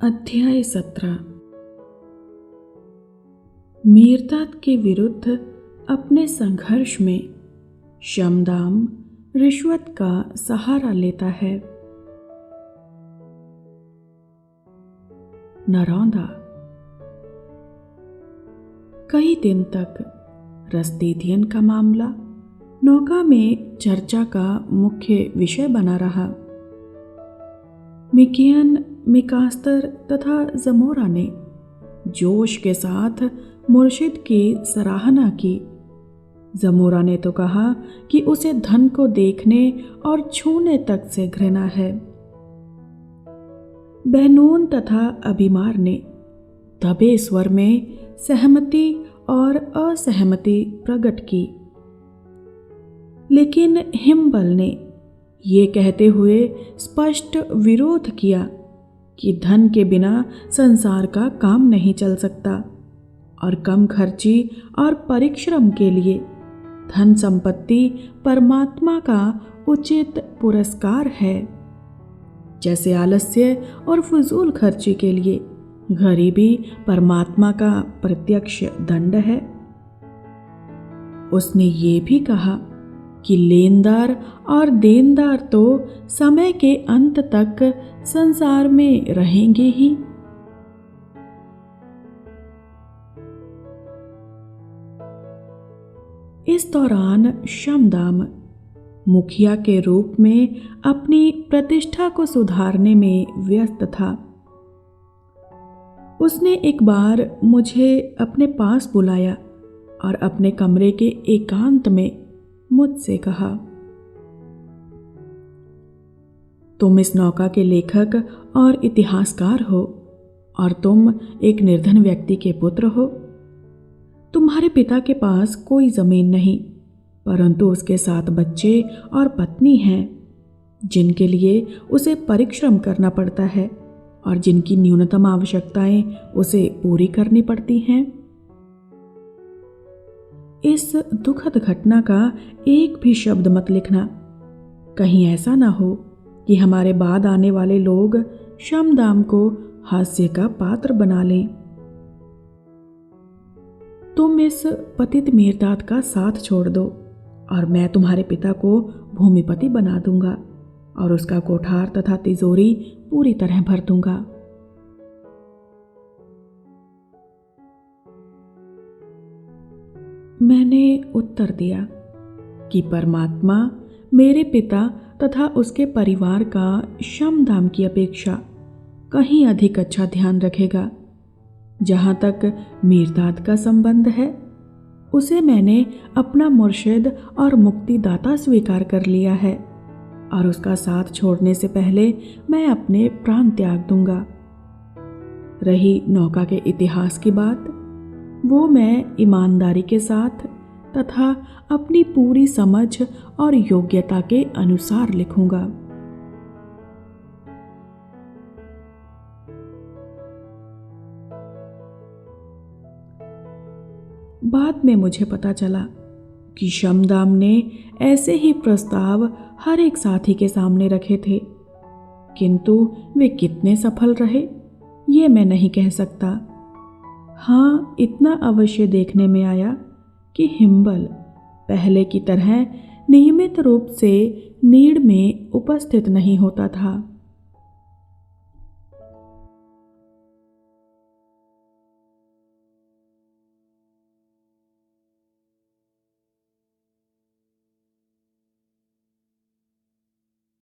अध्याय 17। मीरदाद के विरुद्ध अपने संघर्ष में शमदाम रिश्वत का सहारा लेता है। नरौंदा। कई दिन तक रस्तीदियन का मामला नौका में चर्चा का मुख्य विषय बना रहा। मिकियन, मिकास्तर तथा जमोरा ने जोश के साथ मुर्शिद की सराहना की। जमोरा ने तो कहा कि उसे धन को देखने और छूने तक से घृणा है। बहनून तथा अभिमार ने दबे स्वर में सहमति और असहमति प्रकट की, लेकिन हिम्बल ने ये कहते हुए स्पष्ट विरोध किया कि धन के बिना संसार का काम नहीं चल सकता और कम खर्ची और परिश्रम के लिए धन संपत्ति परमात्मा का उचित पुरस्कार है, जैसे आलस्य और फजूल खर्ची के लिए गरीबी परमात्मा का प्रत्यक्ष दंड है। उसने ये भी कहा कि लेनदार और देनदार तो समय के अंत तक संसार में रहेंगे ही। इस दौरान शमदाम मुखिया के रूप में अपनी प्रतिष्ठा को सुधारने में व्यस्त था। उसने एक बार मुझे अपने पास बुलाया और अपने कमरे के एकांत में मुझसे कहा, तुम इस नौका के लेखक और इतिहासकार हो और तुम एक निर्धन व्यक्ति के पुत्र हो। तुम्हारे पिता के पास कोई जमीन नहीं, परंतु उसके 7 बच्चे और पत्नी हैं, जिनके लिए उसे परिश्रम करना पड़ता है और जिनकी न्यूनतम आवश्यकताएं उसे पूरी करनी पड़ती हैं। इस दुखद घटना का एक भी शब्द मत लिखना। कहीं ऐसा ना हो कि हमारे बाद आने वाले लोग शमदाम को हास्य का पात्र बना लें। तुम इस पतित मीरदाद का साथ छोड़ दो और मैं तुम्हारे पिता को भूमिपति बना दूंगा और उसका कोठार तथा तिजोरी पूरी तरह भर दूंगा। मैंने उत्तर दिया कि परमात्मा मेरे पिता तथा उसके परिवार का शमदाम की अपेक्षा कहीं अधिक अच्छा ध्यान रखेगा। जहाँ तक मीरदाद का संबंध है, उसे मैंने अपना मुर्शिद और मुक्तिदाता स्वीकार कर लिया है और उसका साथ छोड़ने से पहले मैं अपने प्राण त्याग दूंगा। रही नौका के इतिहास की बात, वो मैं ईमानदारी के साथ तथा अपनी पूरी समझ और योग्यता के अनुसार लिखूंगा। बाद में मुझे पता चला कि शमदाम ने ऐसे ही प्रस्ताव हर एक साथी के सामने रखे थे, किंतु वे कितने सफल रहे ये मैं नहीं कह सकता। हाँ, इतना अवश्य देखने में आया कि हिम्बल पहले की तरह नियमित रूप से नीड़ में उपस्थित नहीं होता था।